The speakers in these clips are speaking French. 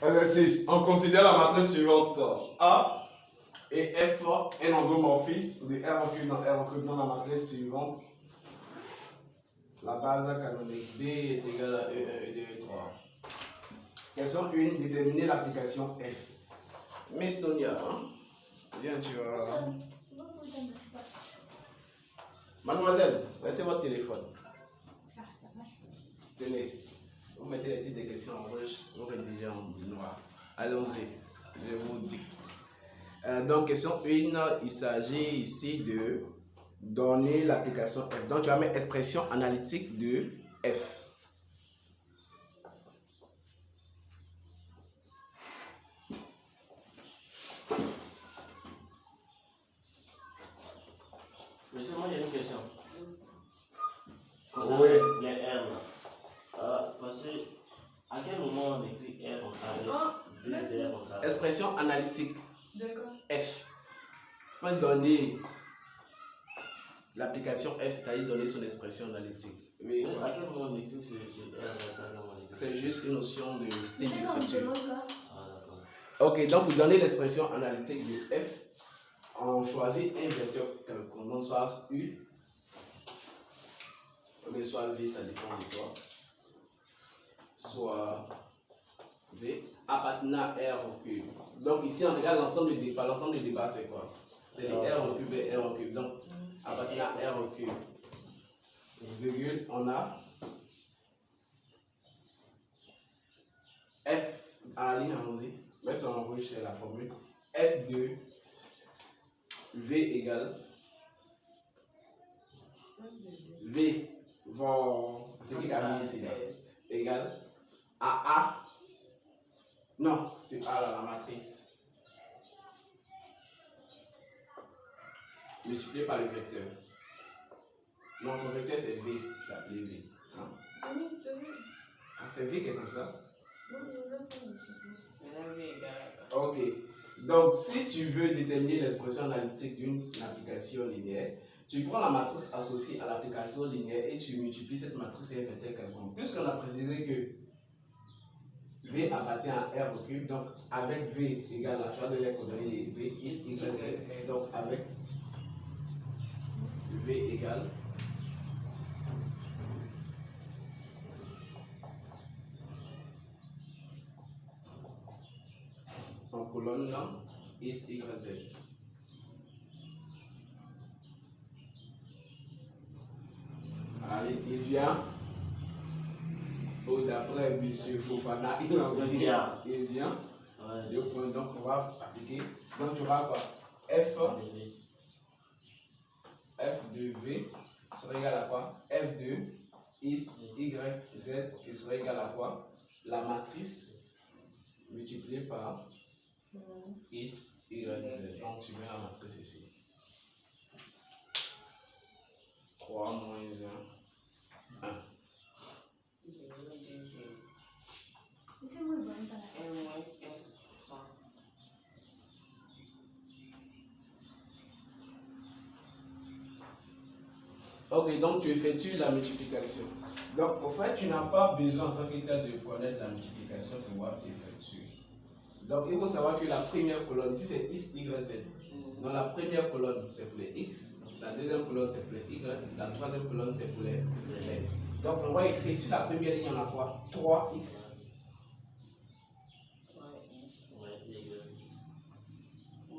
Exercice. On considère la matrice suivante. A et F un endomorphisme de R recul dans R recul dans la matrice suivante. La base canonique. B est égal à E1, E2, E3. Question 1. Déterminer l'application F. Mais Sonia, hein? Viens, tu vas. Mademoiselle, laissez votre téléphone. Tenez, vous mettez les titres des questions en rouge, vous rédigez en noir. Allons-y, je vous dicte. Donc, question 1, il s'agit ici de donner l'application F. Donc, tu vas mettre expression analytique de F. Monsieur, moi j'ai une question. Oui. Concernant les R là. Parce que à quel moment on écrit R comme ça avec R comme ça? Expression analytique D'accord. F. On va donner l'application F, c'est-à-dire donner son expression analytique. Oui. À quel moment on écrit ce R? C'est juste une notion de style d'écriture. Ah d'accord. Ok, donc pour donner l'expression analytique de F, on choisit un vecteur quelconque, donc soit U, ou soit V, ça dépend de toi, soit V, appartenant à R au cube. Donc ici on regarde l'ensemble des débats. L'ensemble des débats c'est quoi? C'est les R au cube et R au cube. Donc appartenant à R au cube, virgule, on a F à la ligne, allons-y, mais c'est en rouge, c'est la formule. F de V égale V vont, c'est qui a mis ici là, égale à A, non, c'est A là, la matrice, multiplié par le vecteur. Donc ton vecteur c'est V, tu l'as appelé V. Hein? Ah, c'est V qui est comme ça. Ok. Donc, si tu veux déterminer l'expression analytique d'une application linéaire, tu prends la matrice associée à l'application linéaire et tu multiplies cette matrice et un vecteur quelconque. Puisqu'on a précisé que V appartient à R au cube, donc avec V égale la tu vas donner les coordonnées de V, X, Y, Z. Donc, avec V égale en colonne là, X, Y, Z. Allez, il vient. D'après M. Fofana, il vient. Ouais. Donc, on va appliquer. Donc, tu auras quoi? F de V sera égal à quoi? F de X, Y, Z qui sera égal à quoi? La matrice multipliée par X, Y, Z. Donc, tu mets la matrice ici. 3 moins 1, 1. Ok, donc tu effectues la multiplication. Donc, au fait, tu n'as pas besoin en tant que tel de connaître la multiplication pour pouvoir effectuer. Donc, il faut savoir que la première colonne, ici c'est X, Y, Z. Dans la première colonne, c'est pour les X. La deuxième colonne, c'est pour les Y. La troisième colonne, c'est pour les Z. Donc, on va écrire sur la première ligne, on a quoi? 3X.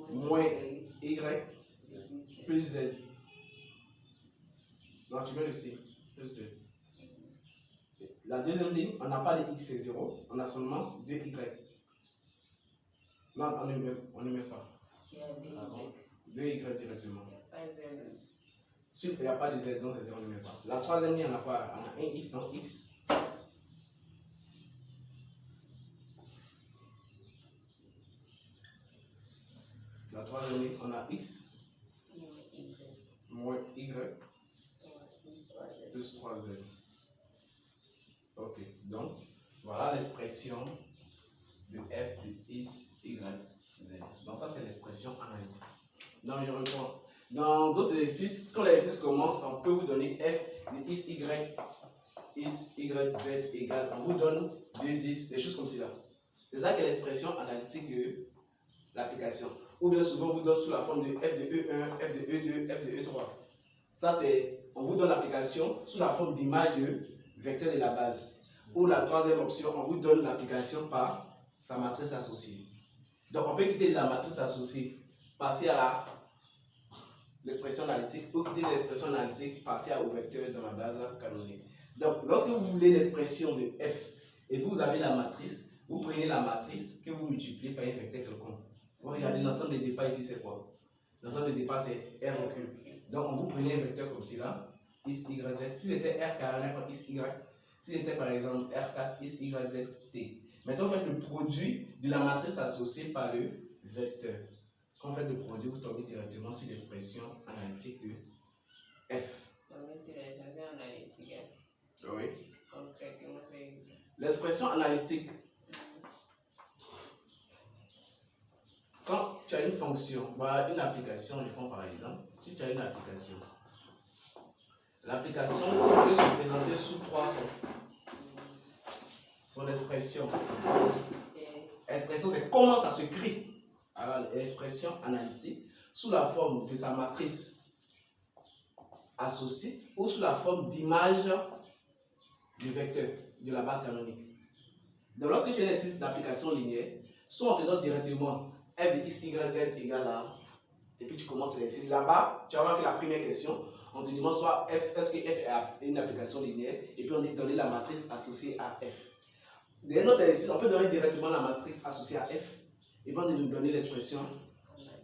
Moins Y plus Z. Donc, tu mets le C plus Z. La deuxième ligne, on n'a pas de X, c'est 0. On a seulement 2Y. Non, on ne met pas. 2Y directement. Il n'y a pas de Z, donc c'est 0, on ne met pas. La troisième ligne, on a quoi? On a un X, donc X. La troisième ligne, on a X moins Y plus 3Z. Ok, donc voilà l'expression de F de X, Y, Z. Donc ça c'est l'expression analytique. Donc je reprends. Dans d'autres exercices, quand l'exercice commence, on peut vous donner F de X, Y, Z égale, on vous donne 2X, des choses comme cela. C'est ça qui est l'expression analytique de l'application. Ou bien souvent, on vous donne sous la forme de f de E1, f de E2, f de E3. Ça, c'est, on vous donne l'application sous la forme d'image de vecteur de la base. Ou la troisième option, on vous donne l'application par sa matrice associée. Donc, on peut quitter de la matrice associée, passer à l'expression analytique, ou quitter de l'expression analytique, passer au vecteur dans la base canonique. Donc, lorsque vous voulez l'expression de f et que vous avez la matrice, vous prenez la matrice que vous multipliez par un vecteur quelconque. Vous regardez l'ensemble des départ ici, c'est quoi? L'ensemble des départ, c'est R recul. Donc, vous prenez un vecteur comme cela, x, y, z. Si c'était R carré par x, y, si c'était par exemple R4, x, y, z, t. Maintenant, vous faites le produit de la matrice associée par le vecteur. Quand vous faites le produit, vous tombez directement sur l'expression analytique de f. Oui. L'expression analytique. Quand tu as une fonction, voilà une application, je prends par exemple, si tu as une application, l'application peut se présenter sous trois formes. Son expression. Expression, c'est comment ça se crée. Alors, l'expression analytique, sous la forme de sa matrice associée ou sous la forme d'image du vecteur, de la base canonique. Donc, lorsque tu as un exercice d'application linéaire, soit on te donne directement f de x, y, z égale à, et puis tu commences l'exercice. Là-bas, tu vas voir que la première question, on te demande soit f, est-ce que f est une application linéaire, et puis on te donne la matrice associée à f. Dans un autre exercice, on peut donner directement la matrice associée à f, et puis on te donner l'expression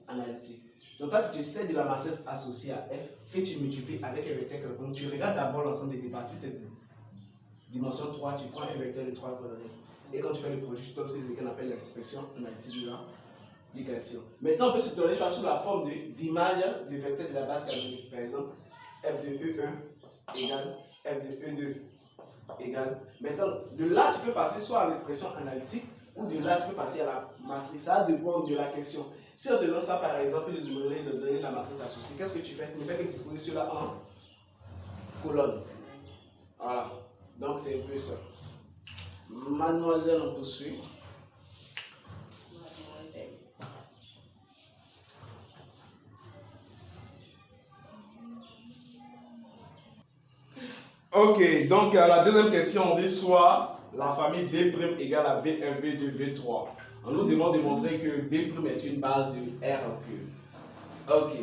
analytique. Donc, toi, tu te sers de la matrice associée à f, que tu multiplies avec un vecteur quelconque. Tu regardes d'abord l'ensemble des débats. Si c'est dimension 3, tu prends un vecteur de 3 coordonnées. Et quand tu fais le produit, tu tombes sur ce qu'on appelle l'expression analytique de l'application. Maintenant, on peut se donner ça sous la forme d'image du vecteur de la base canonique. Par exemple, f de E1 égale f de E2 égale. Maintenant, de là, tu peux passer soit à l'expression analytique, ou de là, tu peux passer à la matrice. Ça dépend de la question. Si on te donne ça, par exemple, de donner la matrice associée, qu'est-ce que tu fais? Tu ne fais que disposer cela en colonne. Voilà. Donc, c'est un peu ça. Mademoiselle, on poursuit. Ok, donc la deuxième question, on dit soit la famille B' égale à V1, V2, V3. On nous demande de montrer que B' est une base de R recul. Ok.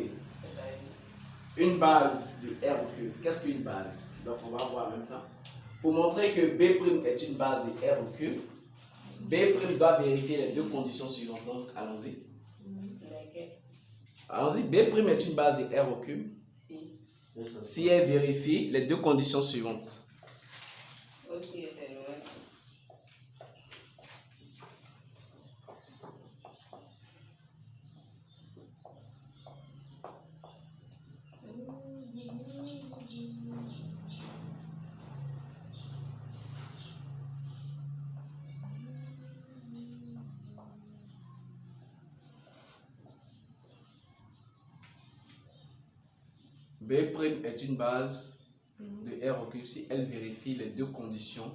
Une base de R recul. Qu'est-ce qu'une base? Donc on va voir en même temps. Pour montrer que B' est une base de R recul, B' doit vérifier les deux conditions suivantes. Donc allons-y. Allons-y. B' est une base de R recul. Si elle vérifie les deux conditions suivantes. B' est une base de R recul si elle vérifie les deux conditions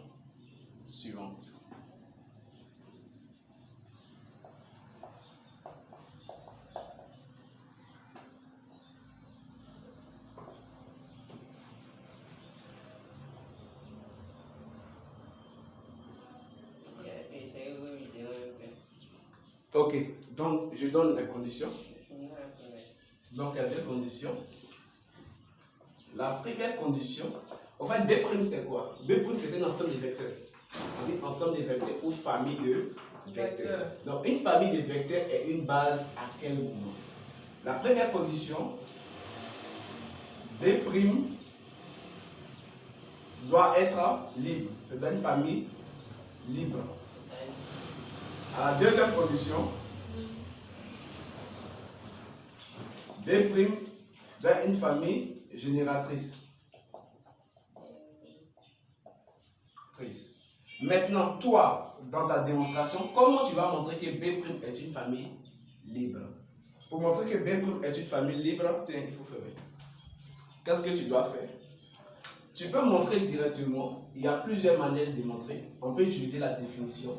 suivantes. Ok, donc je donne les conditions. Donc il y a deux conditions. La première condition, en fait, B' c'est quoi? B' c'est un ensemble de vecteurs. On dit ensemble de vecteurs ou famille de vecteurs. Donc, une famille de vecteurs est une base à quel moment? La première condition, B' doit être libre. C'est une famille libre. À la deuxième condition, B' doit être une famille génératrice. Maintenant, toi, dans ta démonstration, comment tu vas montrer que B' est une famille libre? Pour montrer que B' est une famille libre, tiens, il faut faire. Qu'est-ce que tu dois faire? Tu peux montrer directement. Il y a plusieurs manières de montrer. On peut utiliser la définition.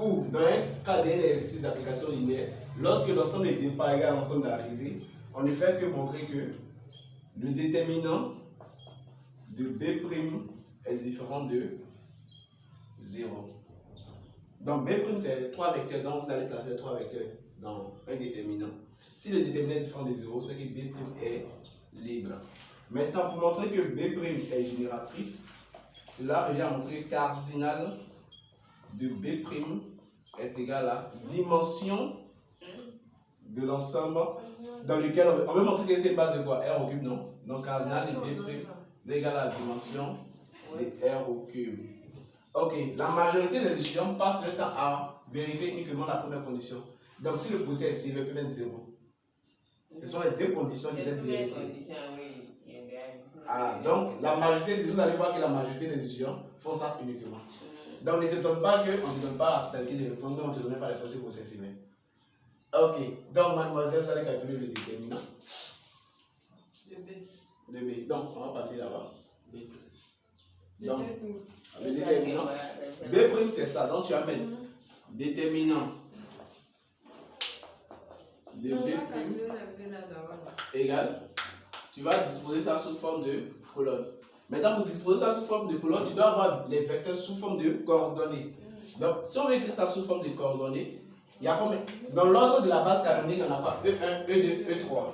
ou dans un cas d'un exercice d'application linéaire, lorsque l'ensemble est départ égal à l'ensemble d'arrivée, on ne fait que montrer que le déterminant de B' est différent de 0. Donc B' c'est 3 vecteurs, donc vous allez placer les 3 vecteurs dans un déterminant. Si le déterminant est différent de 0, c'est que B' est libre. Maintenant, pour montrer que B' est génératrice, cela revient à montrer que cardinal de B' est égal à dimension de l'ensemble dans lequel on veut montrer que c'est une base de quoi? R au cube, non? Donc cardinal de B' est égal à la dimension de R au cube. Ok, la majorité des étudiants passent le temps à vérifier uniquement la première condition. Donc si le procès est CV peut être 0. Ce sont les deux conditions qui doivent être vérifiées. Ah, donc la majorité, vous allez voir que la majorité des étudiants font ça uniquement. Donc ne te donne pas qu'on ne te donne pas la totalité des réponses, donc on ne te donne pas les procès pour ces CV. Ok, donc mademoiselle, vous allez calculer le déterminant de B. Donc on va passer là-bas. Donc le déterminant B' c'est ça, donc tu vas mettre déterminant de B' égale, tu vas disposer ça sous forme de colonne. Maintenant pour disposer ça sous forme de colonne, tu dois avoir les vecteurs sous forme de coordonnées. Donc si on veut écrire ça sous forme de coordonnées, il y a combien? Dans l'ordre de la base canonique, il n'y en a pas E1, E2, E3.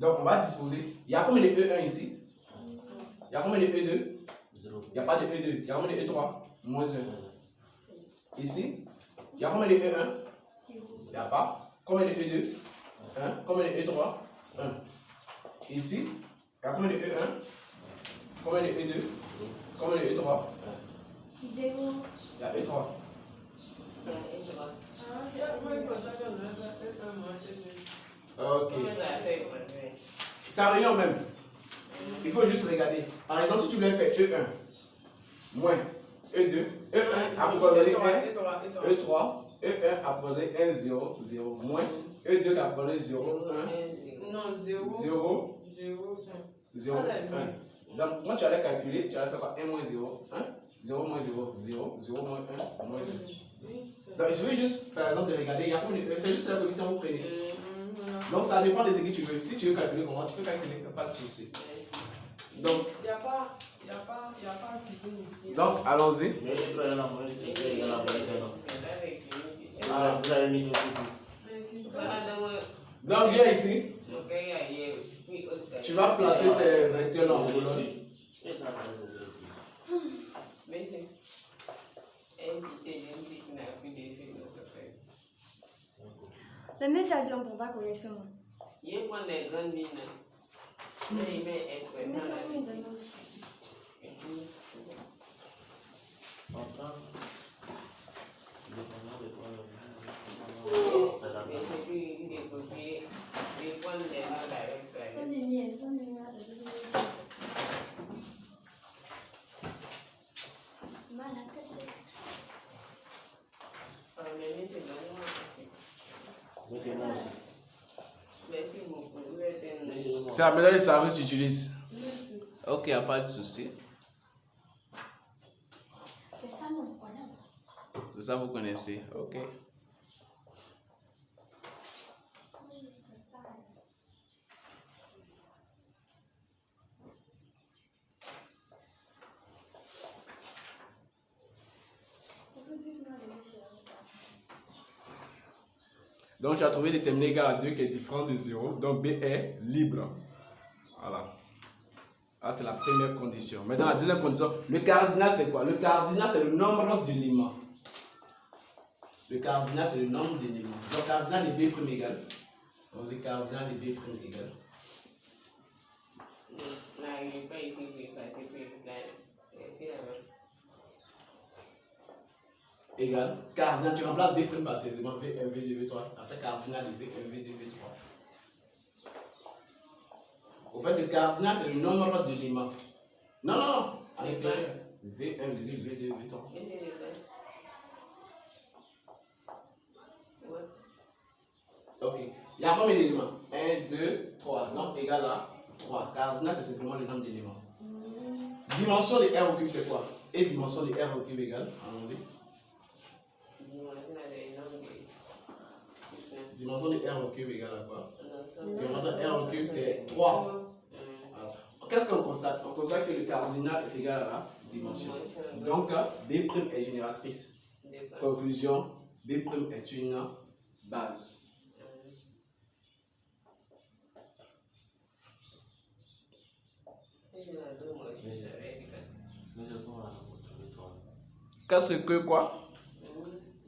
Donc on va disposer. Il y a combien de E1 ici? Il y a combien de E2? 0. Il n'y a pas de E2. Il y a combien de E3? Moins 1. Ici, il y a combien de E1? Il n'y a pas. Combien de E2? 1. Combien de E3? 1. Ici, il y a combien de E1? Combien de E2? Combien de E3? 0. Il y a E3. Ok. Ça revient au même. Il faut juste regarder. Par exemple, si tu voulais faire E1 moins E2, E1 à coordonnées 1, E3, E1 à coordonnées 1, 0, 0, moins E2 à coordonnées 0, 1, Non, 0, 0, 0, 0, 1. Donc, quand tu allais calculer, tu allais faire quoi? 1 moins 0, 1, 0 moins 0, 0, 0 moins 1, moins 1. Donc, il suffit juste, par exemple, de regarder. C'est juste la coefficient que vous prenez. Donc, ça dépend de ce que tu veux. Si tu veux calculer comment, tu peux calculer, pas de souci. Donc, il n'y a pas cuisine ici. Donc, allons-y. Donc, viens ici. Tu vas placer ces vecteurs en colonne. Mais ça dit on ne peut pas connaître ça. Il prend des grandes mines. Il met expression là-dessus. Merci beaucoup. C'est la méthode de Sarus que tu utilises. Ok, il n'y a pas de souci. C'est ça mon problème. C'est ça, vous connaissez. Ok. Donc, tu as trouvé déterminé égal à 2 qui est différent de 0. Donc, B est libre. Voilà. Ah, c'est la première condition. Maintenant, la deuxième condition, le cardinal, c'est quoi? Le cardinal, c'est le nombre d'éléments. Le cardinal, c'est le nombre d'éléments. Donc, cardinal de B' égal. On dit cardinal de B' égal. N'arrive pas ici pour effacer pour c'est la même. Égal. Cardinal, tu remplaces B' par ces éléments V1, V2, V3. En fait, cardinal de V1, V2, V3. Au fait, le cardinal, c'est le nombre d'éléments. Non, non, non. À l'intérieur. V1, V2, V3. Ok. Il y a combien d'éléments? 1, 2, 3. Donc, égal à 3. Cardinal, c'est simplement le nombre d'éléments. Dimension de R au cube, c'est quoi? Et dimension de R au cube égale. Allons-y. Dimension Dimension de R au cube égale à quoi? L'ensemble. Et maintenant, R au cube, c'est 3. Alors, qu'est-ce qu'on constate? On constate que le cardinal est égal à la dimension. Donc, B' est génératrice. Conclusion, B' est une base. Qu'est-ce que quoi?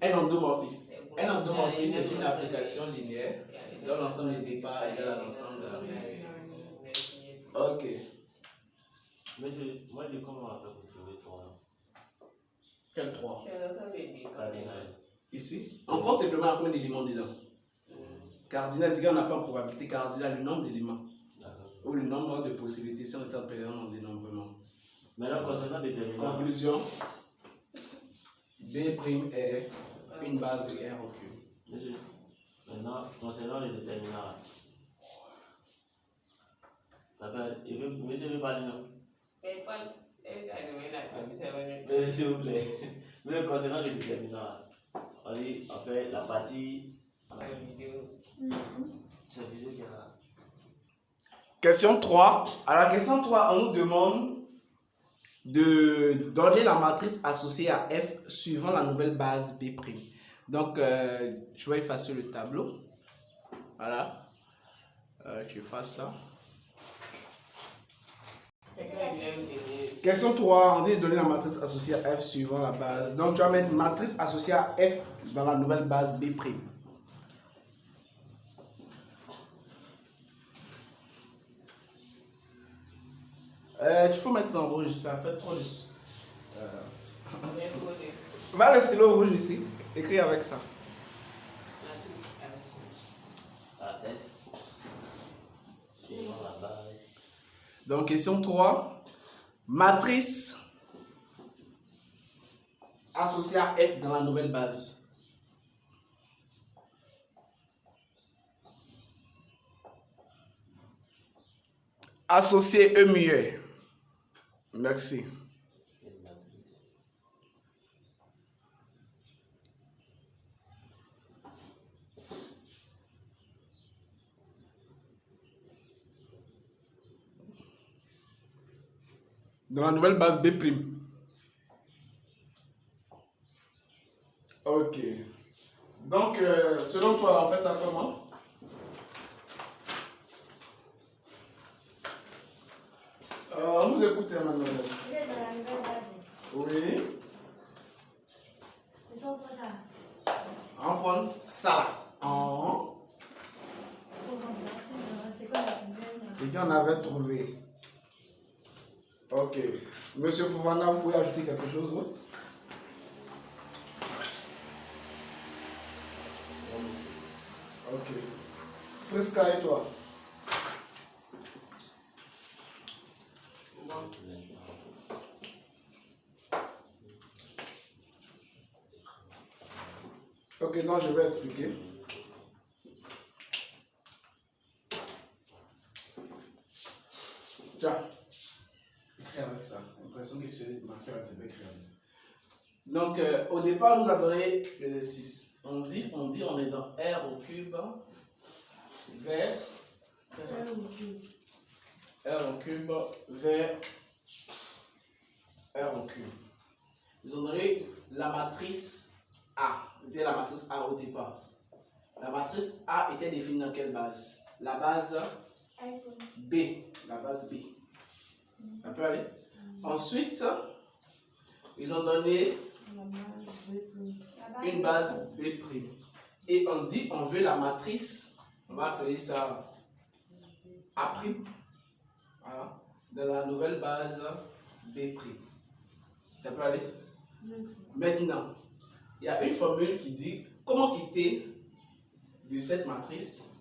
Un endomorphisme. Un endomorphisme, c'est une application linéaire dont l'ensemble des départs est égal à l'ensemble de la linéaire. Ok. Monsieur, moi, je dis comment on va faire pour trouver 3? Quel 3? C'est l'ensemble des départs. Cardinal. Ici, on compte simplement combien d'éléments dedans. Cardinal, c'est qu'on a fait en probabilité cardinale le nombre d'éléments. Ou le nombre de possibilités si on est en période en dénombrement. Maintenant, concernant déterminant. Conclusion, B' est une base de R au cube. Monsieur, maintenant, concernant les déterminants, ça peut. Monsieur veut parler, non? S'il vous plaît. Mais concernant les déterminants, on dit, on fait la partie. C'est la vidéo qui a. Question 3. À la question 3, on nous demande de donner la matrice associée à F suivant la nouvelle base B'. Donc, je vais effacer le tableau. Voilà. Tu effaces ça. Question 3, on dit de donner la matrice associée à F suivant la base. Donc, tu vas mettre matrice associée à F dans la nouvelle base B'. Tu faut mettre ça en rouge, ça fait trop de... Va le stylo rouge ici, écris avec ça. F. Suivant la base. Donc, question 3. Matrice associée à F dans la nouvelle base. Associé E muet. Merci. Dans la nouvelle base B'. Ok. Donc, selon toi, on fait ça comment? On vous écoute, mademoiselle. Vous êtes dans la nouvelle base. Oui. C'est ça, pas ça. On prend ça. En. C'est quoi la nouvelle? C'est qu'on avait trouvé. Ok. Monsieur Fouvana, vous pouvez ajouter quelque chose d'autre? Ok. Presca et toi? Ok, donc je vais expliquer. Tiens, écris avec ça. J'ai l'impression que c'est marqué là, c'est écrit. Donc, au départ, nous avons donné l'exercice. On dit, on est dans R au cube vers. R au cube vers R au cube. Ils ont donné la matrice A. C'était la matrice A au départ. La matrice A était définie dans quelle base? La base B. La base B. Ça peut aller? Ensuite, ils ont donné une base B'. Et on dit on veut la matrice, on va appeler ça A'. Voilà. Dans la nouvelle base B'. Ça peut aller? Maintenant, il y a une formule qui dit comment quitter de cette matrice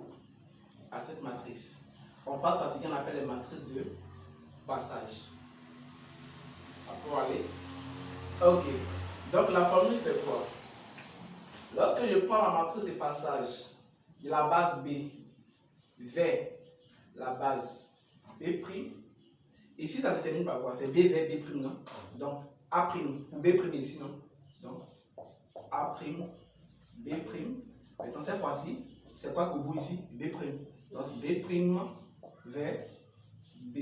à cette matrice. On passe par ce qu'on appelle les matrices de passage. Ça peut aller? Ok. Donc la formule c'est quoi? Lorsque je prends la matrice de passage de la base B vers la base B', ici ça se termine par quoi? C'est B vers B', non? Donc A', B' ici, non? Donc A', B'. Maintenant cette fois-ci, c'est quoi qu'au bout ici? B'. Donc c'est B' vers B.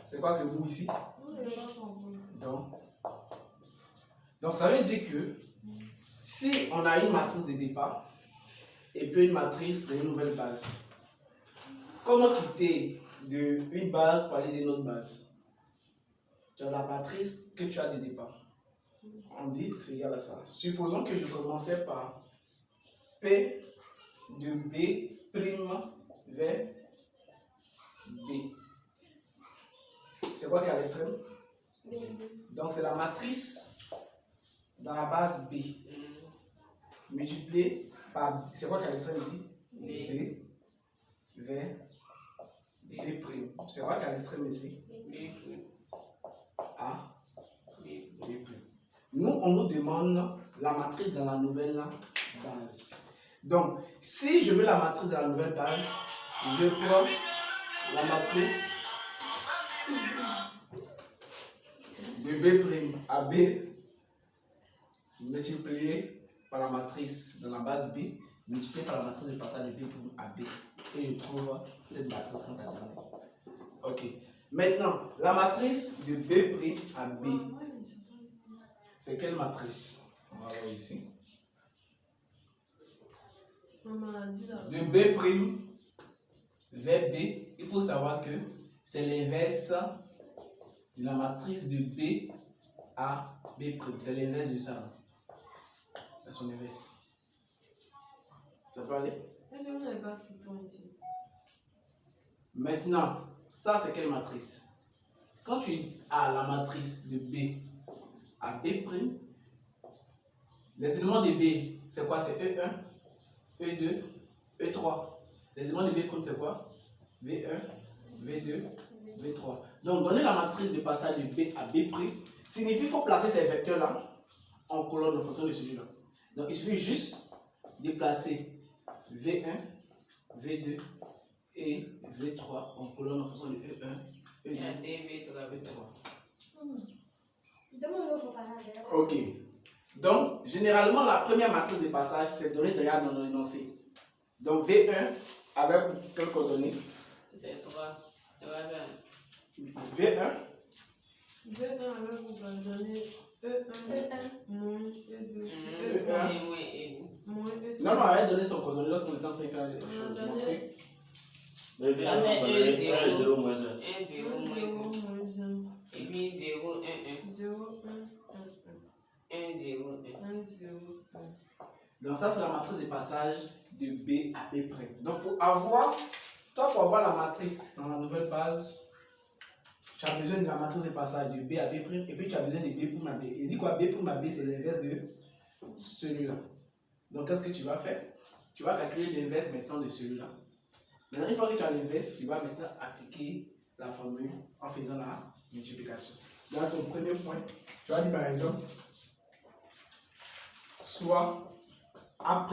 C'est quoi qu'au bout ici? Donc ça veut dire que si on a une matrice de départ et puis une matrice d'une nouvelle base, comment quitter d'une base pour aller d'une autre base? Tu as la matrice que tu as de départ. On dit que c'est égal à ça. Supposons que je commençais par P de B' vers B. C'est quoi qui est à l'extrême? Donc c'est la matrice dans la base B multipliée par, c'est quoi qui est à l'extrême ici? B vers B'. C'est quoi qui est à l'extrême ici? A, B'. Nous, on nous demande la matrice dans la nouvelle base. Donc, si je veux la matrice dans la nouvelle base, je prends la matrice de B' à B multipliée par la matrice dans la base B multipliée par la matrice de passage de B' à B. Et je trouve cette matrice quand elle est. Ok. Maintenant, la matrice de B' à B, c'est quelle matrice? On va voir ici. De B' vers B, il faut savoir que c'est l'inverse de la matrice de B à B'. C'est l'inverse de ça. C'est son inverse. Ça peut aller? Maintenant, ça c'est quelle matrice? Quand tu as la matrice de B à B', les éléments de B, c'est quoi? C'est E1, E2, E3. Les éléments de B' c'est quoi? V1, V2, V3. Donc, donner la matrice de passage de B à B' signifie qu'il faut placer ces vecteurs-là en colonne en fonction de celui-là. Donc, il suffit juste de placer V1, V2 et V3 en colonne en fonction de E1, E2, V3. Ok. Donc, généralement, la première matrice de passage, c'est donnée derrière dans l'énoncé. Donc, V1 avec quelle coordonnée? C'est 3. V1. V1 avec vous coordonnée E1, moins E2, moins E3. Non, elle a donné son coordonnée lorsqu'on était en train de faire les choses. Mais V1, on va donner 1, 0, moins 1. 1, 0, moins 1. Et puis 0, 1, 1. 0, 1, 1, 1, 0, 1. 1, 0, 1. Donc, ça, c'est la matrice de passage de B à B'. Donc, pour avoir la matrice dans la nouvelle base, tu as besoin de la matrice de passage de B à B', et puis tu as besoin de B' à B. Il dit quoi? B' à B, c'est l'inverse de celui-là. Donc, qu'est-ce que tu vas faire? Tu vas calculer l'inverse maintenant de celui-là. Maintenant, une fois que tu as l'inverse, tu vas maintenant appliquer la formule en faisant la multiplication. Dans ton premier point, tu vas dire par exemple, soit A',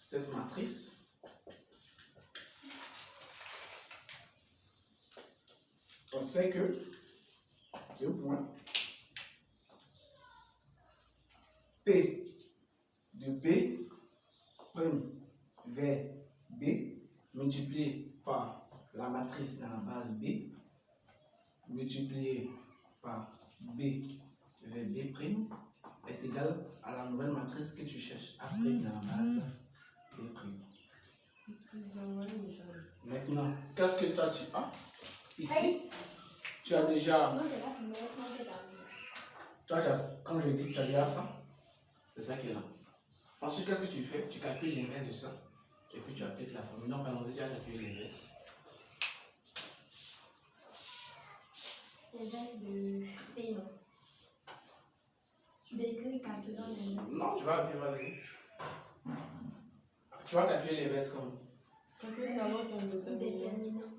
cette matrice, on sait que, deux points, P de B' vers B multiplié par la matrice dans la base B multiplié par B vers B' est égal à la nouvelle matrice que tu cherches après dans la base B'. Maintenant, qu'est-ce que toi tu as? Ici, tu as déjà, toi, comme je dis, tu as déjà ça. C'est ça qui est là. Ensuite, qu'est-ce que tu fais? Tu calcules l'inverse de ça. Et puis tu appliques la formule. Donc, allons-y, tu as calculé l'inverse. L'inverse de P, non. Décrit calculant l'inverse. Non, vas-y. Tu vas calculer l'inverse comme. Calculer d'abord son déterminant.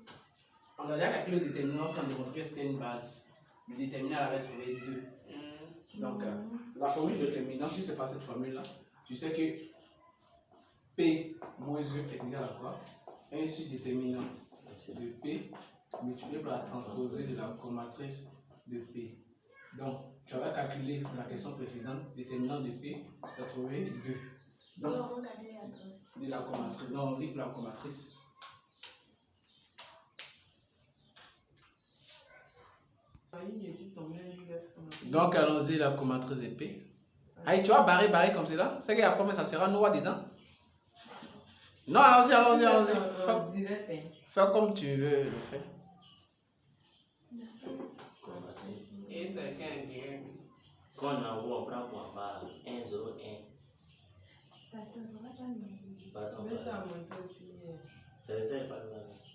On a déjà calculé le déterminant sans démontrer que c'était une base. Le déterminant avait trouvé 2. Donc, la formule de déterminant, si c'est pas cette formule-là, tu sais que P moins E est égal à quoi? 1 sur déterminant de P multiplié par la transposée de la comatrice de P. Donc, tu avais calculé pour la question précédente, déterminant de P, tu as trouvé 2. Donc, Non, on garde les adresses. de la commatrice. Non, on dit pour la commatrice. Donc, allons-y, la commatrice épée. Aïe, tu vas barrer comme cela. C'est que après, ça sera noir dedans. Non, allons-y. Fais comme tu veux le faire. Et c'est qu'un game. Quand on envoie, on prend pour part 1, 0, 1. Pasteur, on va pas me. Pardon. Mais ça monte aussi. C'est le seul par là.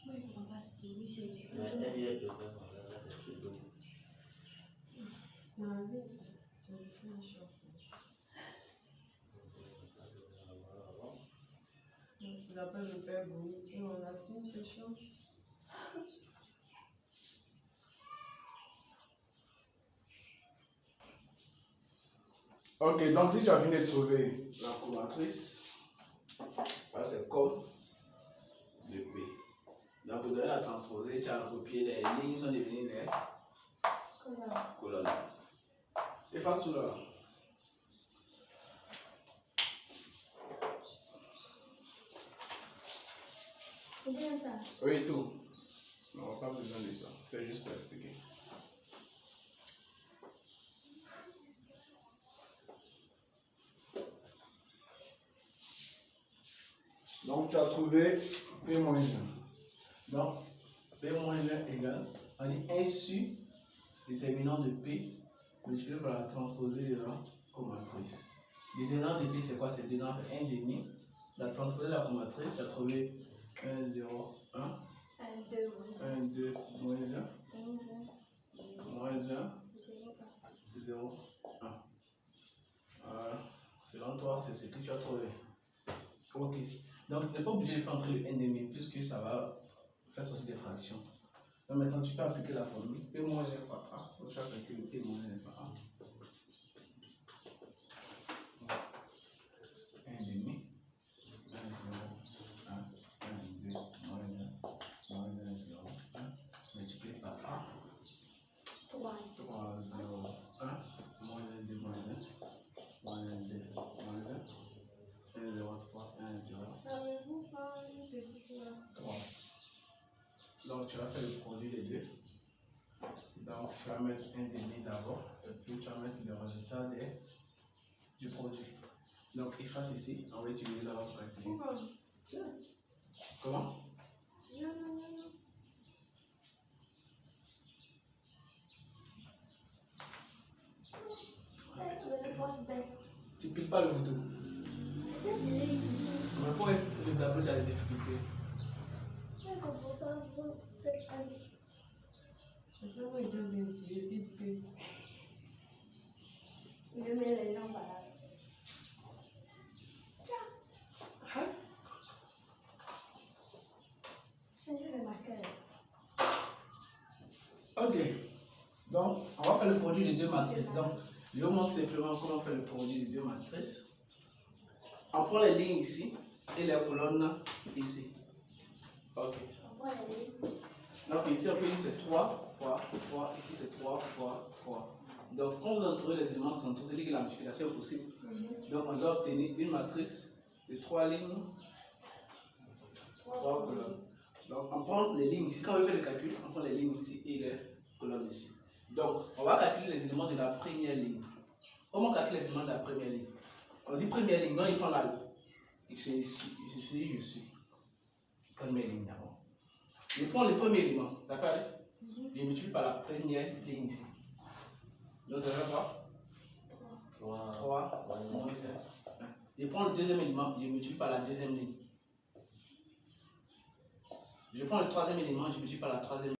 Moi, je comprends pas. Oui, j'ai. Mais elle dit que faire comme ça, c'est tout. Non, c'est le fait chaud. Je l'appelle le père Bouni et on assume ces choses. Ok, donc si tu as fini de trouver la commatrice, c'est comme le P. Donc pour donner la transposer, tu as recopié les lignes, sont devenues les colonnes. Efface tout là. J'aime ça. Oui, tout. On n'a pas besoin de ça. C'est juste pour expliquer. Donc, tu as trouvé P-1. Donc, P-1 égale, on dit 1 sur déterminant de P multiplié par la transposée de la commatrice. Le déterminant de P, c'est quoi? C'est le déterminant de 1,5. La transposée de la commatrice, tu as trouvé 1, 0, 1. 1, 2, 1, 2, moins 1. 11, Moins 1, 0, 0, 1. Voilà. Selon toi, c'est ce que tu as trouvé. Ok. Donc, tu n'es pas obligé de faire entrer le 1,5 puisque ça va faire sortir des fractions. Donc, maintenant, tu peux appliquer la formule P moins 1 fois A. Donc, tu vas calculer P moins 1 fois A. 1,5. 1, 0, 1, 1, 2, moins 1, 0, 1. Multiplié par A. 3, 3, 0, 1, moins 1, 2, moins 1, moins 1, 2, moins 1, 1, 0, 3, 1, 0, Savez-vous pas une petite classe? 3. Donc tu vas faire le produit des deux. Donc tu vas mettre 1,5 d'abord, et puis tu vas mettre le résultat du produit. Donc efface ici, on va utiliser la pour calculer. Pourquoi? Comment? Non, non, non, non. Tu ne piles pas le couteau. Mais pourquoi est-ce que le tableau a des difficultés? Je ne comprends pas. Vous faites un. C'est ça, moi, je viens d'essayer. Je mets les jambes là. Changer le marqueur. Ok. Donc, on va faire le produit des deux matrices. Donc, je vous montre simplement comment on fait le produit des deux matrices. On prend les lignes ici et les colonnes ici. Ok. On voit les lignes. Donc, ici, on peut dire c'est 3 fois 3. Ici, c'est 3 fois 3. Donc, quand vous en trouvez les éléments centraux, c'est-à-dire que la multiplication est possible. Donc, on doit obtenir une matrice de 3 lignes, 3 colonnes. Donc, on prend les lignes ici. Quand on veut faire le calcul, on prend les lignes ici et les colonnes ici. Donc, on va calculer les éléments de la première ligne. Comment calculer les éléments de la première ligne? On dit première ligne, donc il prend la. Ici, je suis. Première ligne d'abord. Je prends le premier élément, ça fait aller? Je multiplie par la première ligne ici. Donc, ça fait quoi? 3, moins 1. Je prends le deuxième élément, je multiplie par la deuxième ligne. Je prends le troisième élément, je multiplie par la troisième ligne.